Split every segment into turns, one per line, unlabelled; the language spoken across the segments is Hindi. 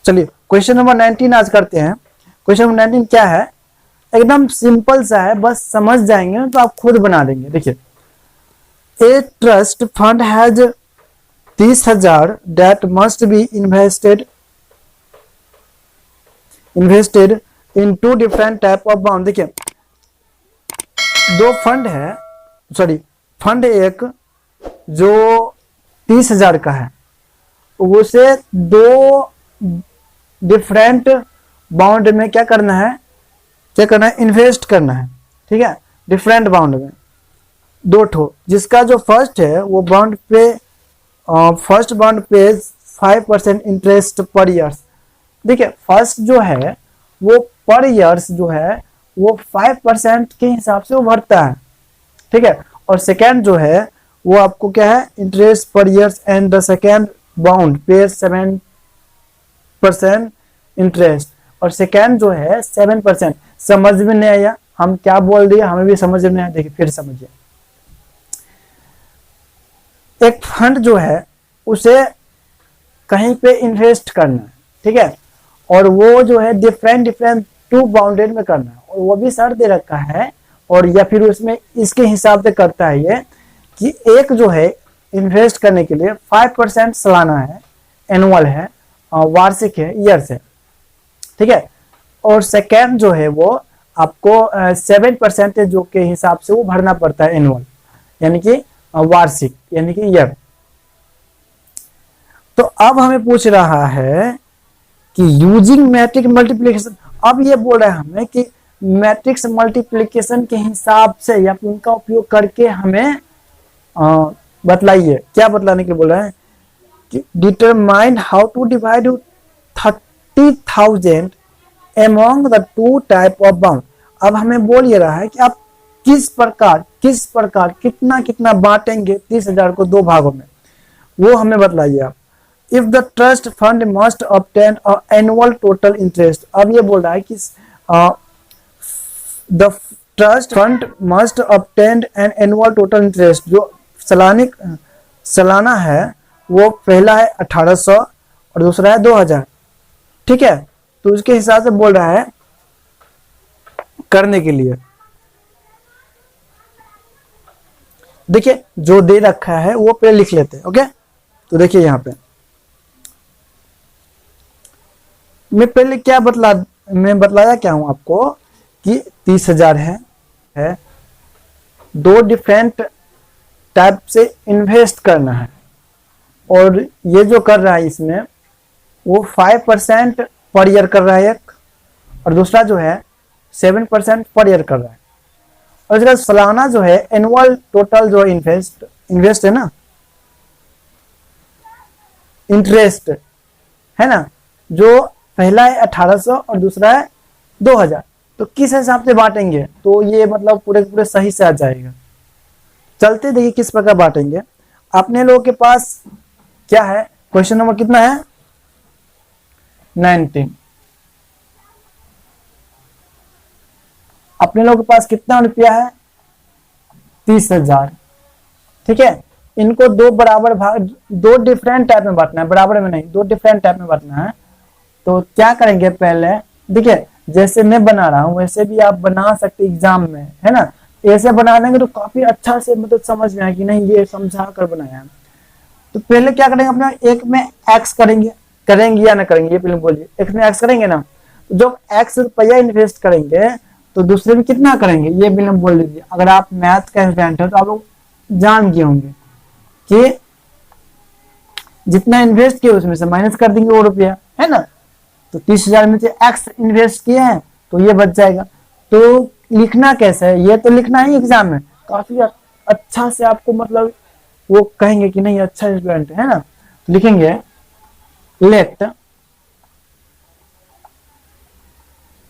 चलिए क्वेश्चन नंबर 19 आज करते हैं। क्वेश्चन नंबर 19 क्या है, एकदम सिंपल सा है, बस समझ जाएंगे तो आप खुद बना देंगे। देखिए, a trust fund has 30,000 that must be invested in two different type of bond. देखिए, दो फंड है, सॉरी फंड एक जो 30,000 का है, उसे दो डिफरेंट बाउंड में क्या करना है, इन्वेस्ट करना है। ठीक है, डिफरेंट बाउंड में दो ठो, जिसका जो फर्स्ट है वो बाउंड पे फर्स्ट बाउंड पे 5% इंटरेस्ट पर ईयर्स। देखिए, फर्स्ट जो है वो पर ईयर्स जो है वो 5% के हिसाब से वो भरता है। ठीक है, और सेकेंड जो है वो आपको क्या है, इंटरेस्ट पर years and the second bound पे 7% इंटरेस्ट, और सेकेंड जो है 7%। समझ में नहीं आया हम क्या बोल दिए, हमें भी समझ में नहीं आया। देखिए फिर समझिए, एक फंड जो है उसे कहीं पे इन्वेस्ट करना है, ठीक है, और वो जो है डिफरेंट टू बाउंडेड में करना है, और वो भी शर्त दे रखा है, और या फिर उसमें इसके हिसाब से करता है ये कि एक जो है इन्वेस्ट करने के लिए 5% सालाना है, एनुअल है, वार्षिक है, ईयर से। ठीक है, और सेकेंड जो है वो आपको 7% जो के हिसाब से वो भरना पड़ता है, एनुअल यानी कि वार्षिक यानी कि ईयर। तो अब हमें पूछ रहा है कि यूजिंग मैट्रिक्स मल्टीप्लिकेशन, अब ये बोल रहा है हमें कि मैट्रिक्स मल्टीप्लिकेशन के हिसाब से या फिर उनका उपयोग करके हमें बतलाइए। क्या बतलाने के लिए बोल रहे हैं कि determine how to divide 30,000 among the two type of bound. अब हमें बोल ये रहा है कि आप किस प्रकार कितना बांटेंगे 30,000 को दो भागों में, वो हमें बतलाइए आप। If the trust fund must obtain annual total interest, अब ये बोल रहा है कि the trust fund must obtain an annual total interest, जो सालाना है वो पहला है 1800 और दूसरा है 2000। ठीक है, तो उसके हिसाब से बोल रहा है करने के लिए। देखिए, जो दे रखा है वो पहले लिख लेते हैं। ओके, तो देखिए यहां पे मैं पहले क्या मैं बतलाया क्या हूं आपको कि 30,000 है, दो डिफरेंट टाइप से इन्वेस्ट करना है, और ये जो कर रहा है इसमें वो 5% पर ईयर कर रहा है एक, और दूसरा जो है 7% पर ईयर कर रहा है, और इसका सालाना जो है एनुअल टोटल जो इन्वेस्ट है ना, इंटरेस्ट है ना, जो पहला है 1800 और दूसरा है 2000। तो किस हिसाब से बांटेंगे, तो ये मतलब पूरे सही से आ जाएगा। चलते देखिए किस प्रकार बांटेंगे। अपने लोगों के पास क्या है, क्वेश्चन नंबर कितना है 19। अपने लोगों के पास कितना रुपया है 30,000। ठीक है, इनको दो बराबर भाग, दो डिफरेंट टाइप में बांटना है, बराबर में नहीं, दो डिफरेंट टाइप में बांटना है। तो क्या करेंगे, पहले देखिए जैसे मैं बना रहा हूं वैसे भी आप बना सकते एग्जाम में, है ना। ऐसे बना देंगे तो काफी अच्छा से मतलब समझ में आए कि नहीं ये समझा कर बनाया है। तो पहले क्या करेंगे, अपना एक में एक्स करेंगे या ना करेंगे, ये पहले बोलिए। एक में एक्स करेंगे ना, तो जब एक्स रुपया इन्वेस्ट करेंगे तो दूसरे में कितना करेंगे, ये भी हम बोल दीजिए। अगर आप मैथ का स्टूडेंट हो तो आप लोग जान गए होंगे कि जितना इन्वेस्ट किया उसमें से माइनस कर देंगे वो रुपया, है ना। तो 30,000 में से एक्स इन्वेस्ट किए हैं तो ये बच जाएगा। तो लिखना कैसे है, ये तो लिखना ही एग्जाम में काफी अच्छा से आपको मतलब वो कहेंगे कि नहीं अच्छा स्टूडेंट है ना। तो लिखेंगे let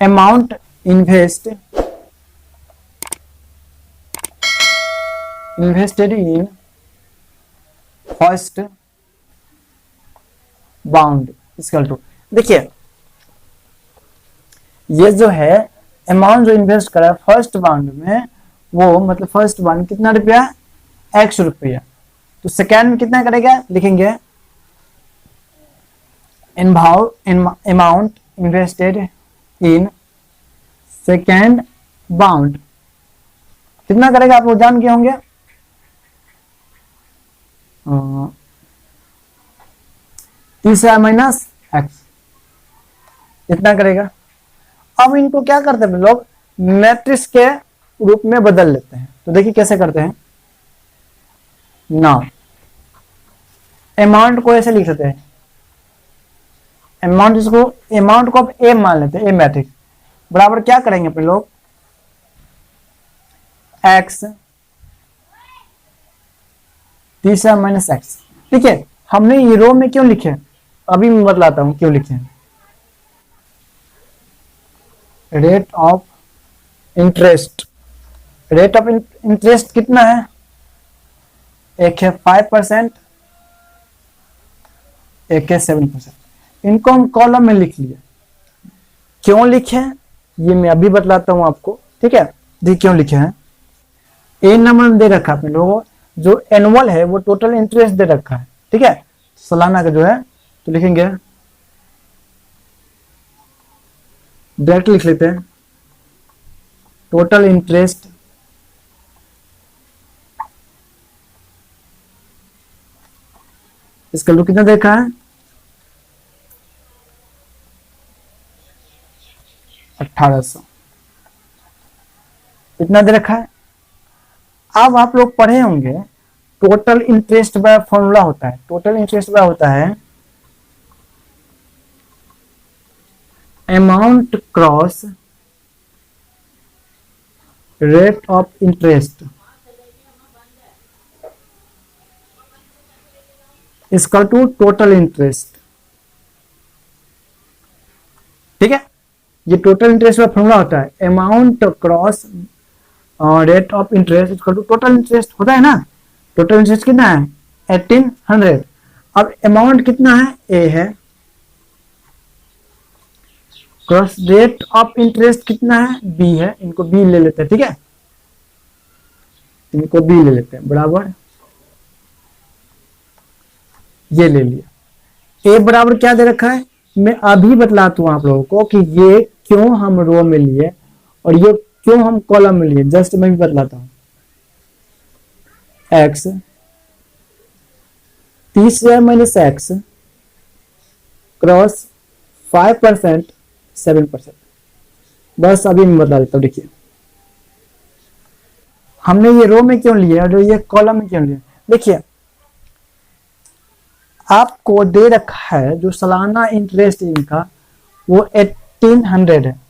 amount invested in first bound equal to, देखिए ये जो है अमाउंट जो इन्वेस्ट करा है फर्स्ट बाउंड में, वो मतलब फर्स्ट बाउंड कितना रुपया, x रुपया। तो सेकेंड में कितना करेगा, लिखेंगे amount invested in second bound कितना करेगा आप लोग जान गए होंगे, तीसरा माइनस एक्स इतना करेगा। अब इनको क्या करते हैं लोग, मैट्रिक्स के रूप में बदल लेते हैं। तो देखिए कैसे करते हैं ना, अमाउंट को ऐसे लिख सकते हैं, अमाउंट को आप ए मान लेते हैं, ए मैट्रिक्स बराबर क्या करेंगे अपने लोग, एक्स तीसरा माइनस एक्स। ठीक है, हमने ये रो में क्यों लिखे, अभी मैं बतलाता हूं क्यों लिखे। Rate of interest, rate of interest कितना है, एक है 5%, एक है 7%। इनको हम कॉलम में लिख लिए। क्यों लिखे ये मैं अभी बतलाता हूं आपको। ठीक है, देखिए क्यों लिखे हैं। ए नंबर दे रखा है अपने लोगों, जो एनुअल है वो टोटल इंटरेस्ट दे रखा है। ठीक है, सालाना का जो है, तो लिखेंगे डायरेक्ट लिख लेते हैं टोटल इंटरेस्ट इसका लोग कितना देखा है, 1800 इतना दे रखा है। अब आप लोग पढ़े होंगे टोटल इंटरेस्ट का फॉर्मूला होता है, टोटल इंटरेस्ट का होता है amount cross rate of interest इसका टू टोटल इंटरेस्ट। ठीक है, ये टोटल इंटरेस्ट का फॉर्मूला होता है amount cross rate of interest इसका टू टोटल इंटरेस्ट होता है ना। टोटल इंटरेस्ट कितना है 1800। अब अमाउंट कितना है, ए है, क्रॉस रेट ऑफ इंटरेस्ट कितना है, बी है। इनको बी ले लेते हैं। ठीक है, इनको बी ले लेते हैं बराबर, ये ले लिया। ए बराबर क्या दे रखा है, मैं अभी बतलाता हूं आप लोगों को कि ये क्यों हम रो में लिए और ये क्यों हम कॉलम में लिए, जस्ट मैं भी बतलाता हूं। एक्स तीसरा माइनस एक्स क्रॉस 5% 7%, बस अभी मैं बता देता हूं। देखिए हमने ये रो में क्यों लिए और ये कॉलम में क्यों लिए। देखिए आपको दे रखा है जो सालाना इंटरेस्ट इनका वो 1800 है।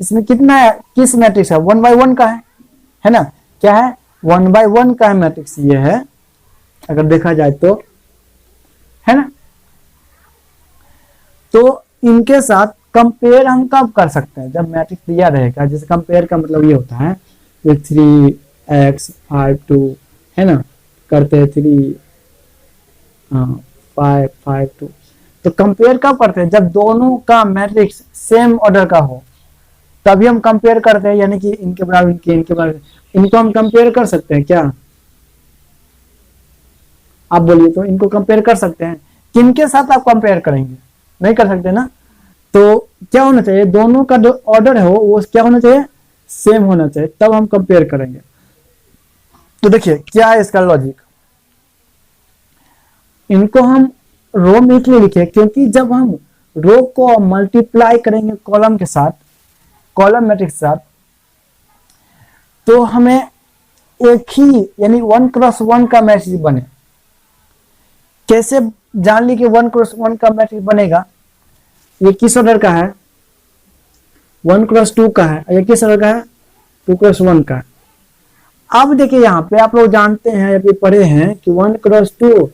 इसमें कितना है, किस मैट्रिक्स है, 1/1 का है ना, क्या है 1/1 का है मैट्रिक्स ये है अगर देखा जाए तो, है ना। तो इनके साथ कंपेयर हम कब कर सकते हैं, जब मैट्रिक्स दिया रहेगा। जैसे कंपेयर का मतलब ये होता है 3x 5 2 है ना, करते हैं 3 5 5 2। तो कंपेयर कब करते हैं, जब दोनों का मैट्रिक्स सेम ऑर्डर का हो तभी हम कंपेयर करते हैं, यानी कि इनके बराबर इनके बराबर। इनको हम कंपेयर कर सकते हैं क्या, आप बोलिए तो इनको कंपेयर कर सकते हैं। किनके साथ आप कंपेयर करेंगे, नहीं कर सकते ना। तो क्या होना चाहिए, दोनों का जो ऑर्डर है वो क्या होना चाहिए, सेम होना चाहिए, तब हम कंपेयर करेंगे। तो देखिए क्या है इसका लॉजिक, इनको हम रो में इसलिए लिखे क्योंकि जब हम रो को मल्टीप्लाई करेंगे कॉलम के साथ, कॉलम मैट्रिक्स के साथ, तो हमें एक ही यानी 1x1 का मैट्रिक्स बने। कैसे जान ली कि 1x1 का मैट्रिक्स बनेगा, ये किस ऑर्डर का है, 1x2 का है, ये किस ऑर्डर का है 2x1 का है। अब देखिए यहाँ पे आप लोग जानते हैं, अभी पढ़े हैं कि 1x2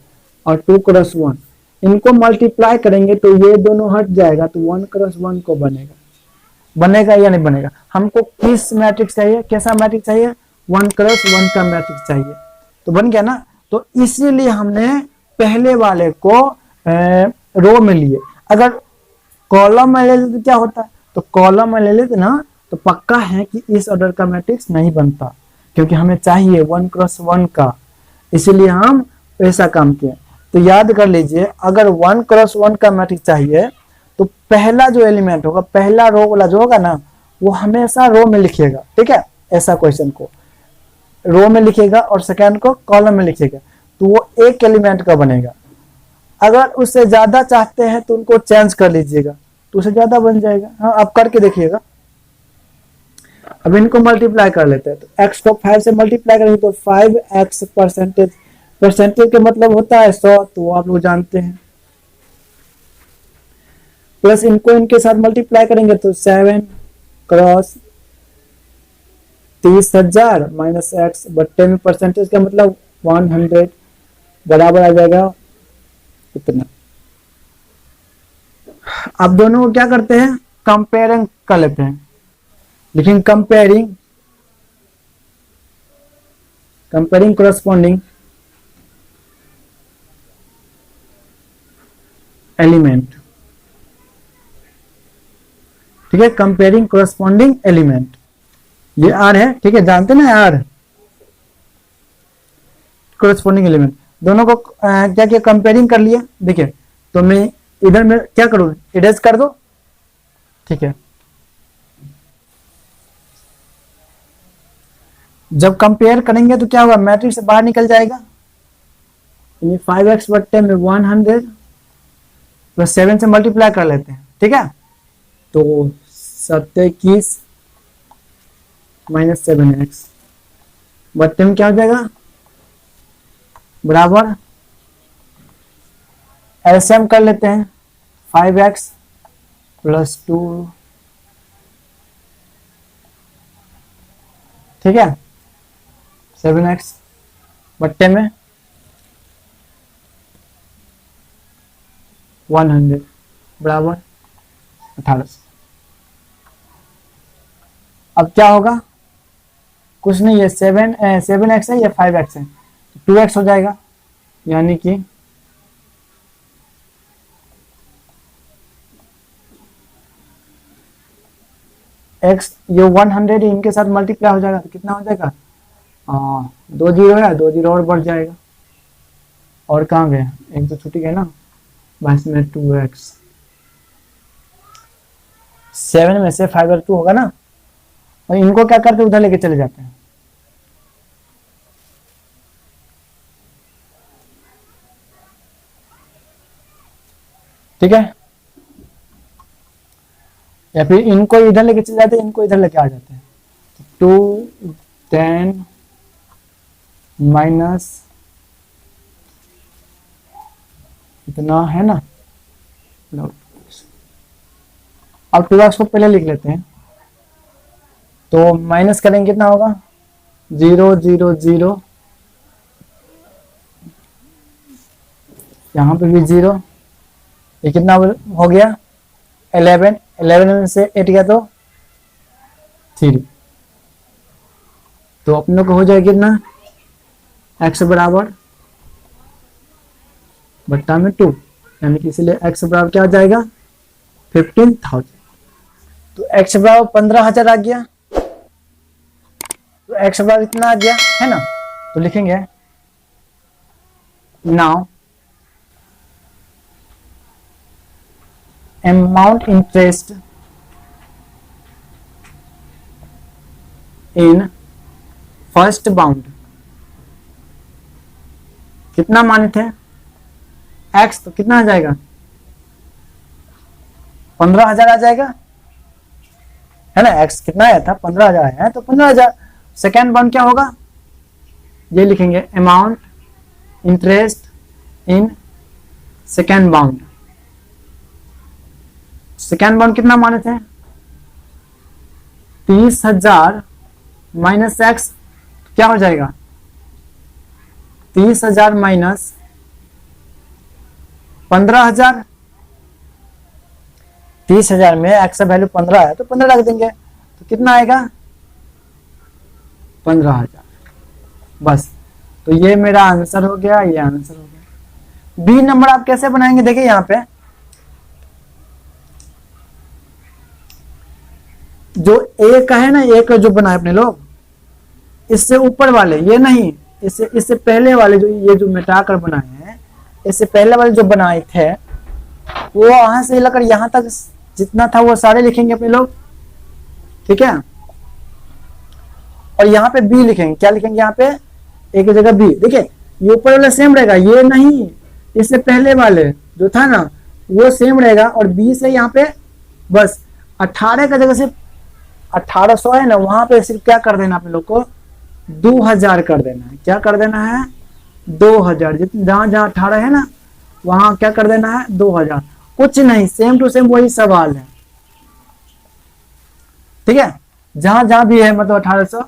और 2x1 इनको मल्टीप्लाई करेंगे तो ये दोनों हट जाएगा, तो 1x1 को बनेगा या नहीं बनेगा। हमको किस मैट्रिक्स चाहिए, कैसा मैट्रिक्स चाहिए, 1x1 का मैट्रिक्स चाहिए, तो बन गया ना। तो इसीलिए हमने पहले वाले को रो में लिए। अगर कॉलम में ले लेते क्या होता, तो कॉलम में ले लेते ना तो पक्का है कि इस ऑर्डर का मैट्रिक्स नहीं बनता, क्योंकि हमें चाहिए 1x1 का, इसीलिए हम ऐसा काम किए। तो याद कर लीजिए, अगर 1 क्रॉस 1 का मैट्रिक्स चाहिए तो पहला जो एलिमेंट होगा, पहला रो वाला जो होगा ना, वो हमेशा रो में लिखिएगा, ठीक है। ऐसा क्वेश्चन को रो में लिखिएगा और सेकंड को कॉलम में लिखिएगा, तो वो एक एलिमेंट का बनेगा। अगर उससे ज्यादा चाहते हैं तो उनको चेंज कर लीजिएगा, तो उससे ज्यादा बन जाएगा। हाँ, आप करके देखिएगा। अब इनको मल्टीप्लाई कर लेते हैं, तो x को 5 से मल्टीप्लाई करेंगे तो 5x परसेंटेज, परसेंटेज का मतलब होता है 100, तो आप लोग जानते हैं। प्लस इनको इनके साथ मल्टीप्लाई करेंगे तो 7 क्रॉस 30,000 माइनस x बट्टे में परसेंटेज का मतलब 100 बराबर आ जाएगा इतना। अब दोनों को क्या करते हैं, कंपेयरिंग कर लेते हैं। लेकिन कंपेयरिंग करस्पॉन्डिंग एलिमेंट, ठीक है। कंपेयरिंग करस्पॉन्डिंग एलिमेंट, ये आर है, ठीक है, जानते ना आर, करस्पॉन्डिंग एलिमेंट। दोनों को क्या किया, कंपेयरिंग कर लिया। देखिए, तो मैं इधर में क्या करूं, इरेज कर दो, ठीक है। जब कंपेयर करेंगे तो क्या होगा, मैट्रिक्स से बाहर निकल जाएगा। 5x बट्टे में 100 प्लस 7 से मल्टीप्लाई कर लेते हैं, ठीक है। तो 27 माइनस 7x बट्टे में क्या हो जाएगा, बराबर एलसीएम कर लेते हैं। 5x प्लस 2, ठीक है, 7x बट्टे में 100 बराबर 1800। अब क्या होगा, कुछ नहीं, ये 7x है, ये 5x है, 2x हो जाएगा। यानी कि x, ये 100 इनके साथ मल्टीप्लाई हो जाएगा तो कितना हो जाएगा, 2 जीरो है, 2 जीरो और बढ़ जाएगा। और कहाँ गए, एक तो छुट्टी गए ना, बस में 2x, 7 में से 5 और 2 होगा ना, और इनको क्या करते उधर लेके चले जाते हैं, ठीक है। या फिर इनको इधर लेके चले जाते हैं, इनको इधर लेके आ जाते हैं। 2 10 माइनस इतना है ना, अब 2x को पहले लिख लेते हैं, तो माइनस करेंगे कितना होगा, 0 0 0, यहाँ पे भी 0, ये कितना हो गया 11, 11 में से 8 गया तो 3, तो अपनों को हो जाएगा कितना, x बराबर बट्टा में 2, यानी कि इसलिए x बराबर क्या हो जाएगा 15,000। तो x बराबर 15,000 आ गया, तो x बराबर इतना आ गया है ना। तो लिखेंगे now amount interest in first bound, कितना मानित है x, तो कितना आ जाएगा 15,000 आ जाएगा, है ना। x कितना आया था, 15,000 आया है, तो 15,000। सेकेंड बाउंड क्या होगा, ये लिखेंगे amount interest in second bound. Second bound कितना मानित है 30,000 माइनस एक्स, क्या हो जाएगा 30,000 माइनस 15,000। 30,000 में एक्स का वैल्यू 15 है तो 15 रख देंगे, तो कितना आएगा 15,000। बस, तो ये मेरा आंसर हो गया, ये आंसर हो गया। बी नंबर आप कैसे बनाएंगे, देखिए यहाँ पे जो ए का है ना, ए का जो बनाए अपने लोग, इससे ऊपर वाले ये नहीं, इससे पहले वाले जो ये जो मिटाकर बनाए हैं, इससे पहले वाले जो बनाए थे वो वहां से लेकर यहाँ तक जितना था वो सारे लिखेंगे अपने लोग, ठीक है। और यहाँ पे बी लिखेंगे, क्या लिखेंगे यहाँ पे, एक जगह बी। देखिए ये ऊपर वाला सेम रहेगा, ये नहीं, इससे पहले वाले जो था ना वो सेम रहेगा। और बी से यहाँ पे बस 18 का जगह से 1800 है ना, वहां पे सिर्फ क्या कर देना आप लोग को, 2000 कर देना है। क्या कर देना है, 2000। जितने जहां जहां 18 है ना वहां क्या कर देना है, 2000। कुछ नहीं, सेम टू सेम वही सवाल है, ठीक है। जहां जहां भी है मतलब 1800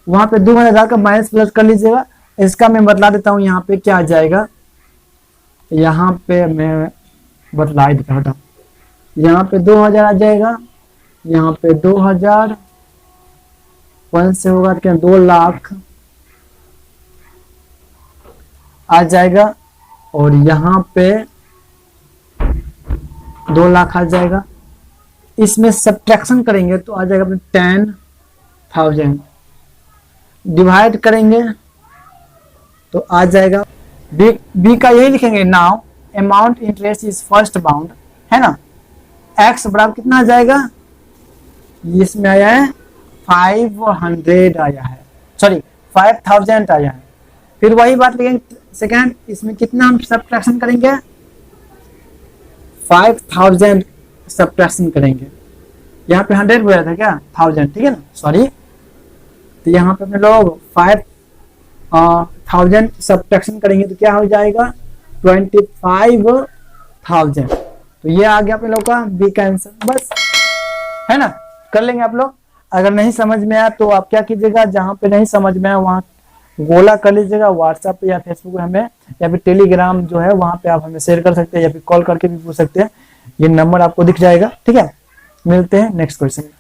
वहां पे 2000 का माइनस प्लस कर लीजिएगा। इसका मैं बतला देता हूं यहाँ पे क्या आ जाएगा, यहाँ पे मैं बतला ही देता हूँ। यहाँ पे 2000 आ जाएगा, यहाँ पे 2000 1 से होगा तो क्या 2 लाख आ जाएगा। और यहाँ पे 2 लाख आ जाएगा। इसमें सब्ट्रैक्शन करेंगे तो आ जाएगा अपने 10,000। डिवाइड करेंगे तो आ जाएगा बी का यही लिखेंगे, now amount interest is first bound, है ना। एक्स बराबर कितना आ जाएगा, इसमें आया है 500 आया है, सॉरी 5000 आया है। फिर वही बात लिखेंगे सेकेंड, इसमें कितना हम सब्ट्रैक्शन करेंगे, 5000 सब्ट्रैक्शन करेंगे। यहाँ पे 100 बोला था क्या, 1000, ठीक है ना, सॉरी। तो यहाँ पे अपने लोग 5000 सब्ट्रैक्शन करेंगे तो क्या हो जाएगा, 25,000। तो ये आ गया अपने लोग का बी का आंसर, बस, है ना। कर लेंगे आप लोग। अगर नहीं समझ में आया तो आप क्या कीजिएगा, जहां पे नहीं समझ में आया वहां गोला कर लीजिएगा, व्हाट्सएप पे या फेसबुक पे हमें, या फिर टेलीग्राम जो है वहां पे आप हमें शेयर कर सकते हैं, या फिर कॉल करके भी पूछ सकते हैं। ये नंबर आपको दिख जाएगा, ठीक है। मिलते हैं नेक्स्ट क्वेश्चन में।